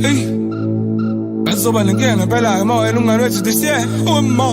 Hey, azoba lenkinga ngempela-ke uma wena umngane wethu this year uma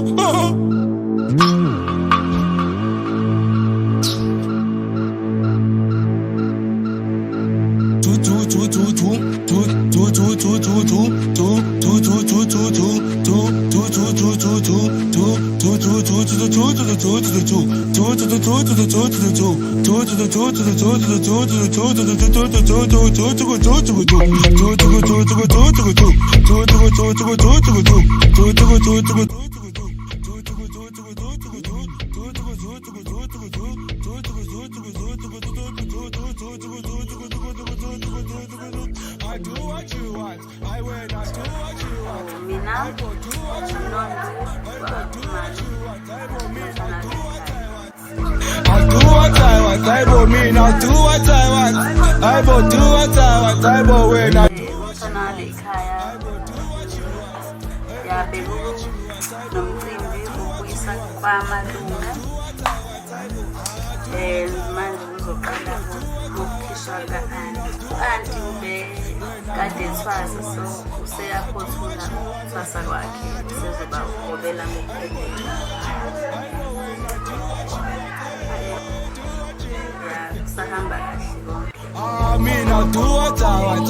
I do what you want. I will not do what you want. I will do what you want. I will do what you want. I will mean I do what I want. I do what I want. I will mean I do what I want. I will do what I want. I will win. I do what you want. I will do what you want. I will do what you want. I will mean I do what I kade thwasa so useyaphothula thwasa kwakhe sezoba ubela ngokuphelele kusahamba kahle konke mina do what I want.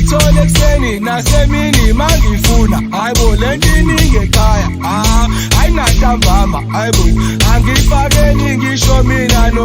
Ngithole kuseni nasemini mangifuna hayibo lentini ngekhaya ayinantambama hayibo angifakeni ngisho mina no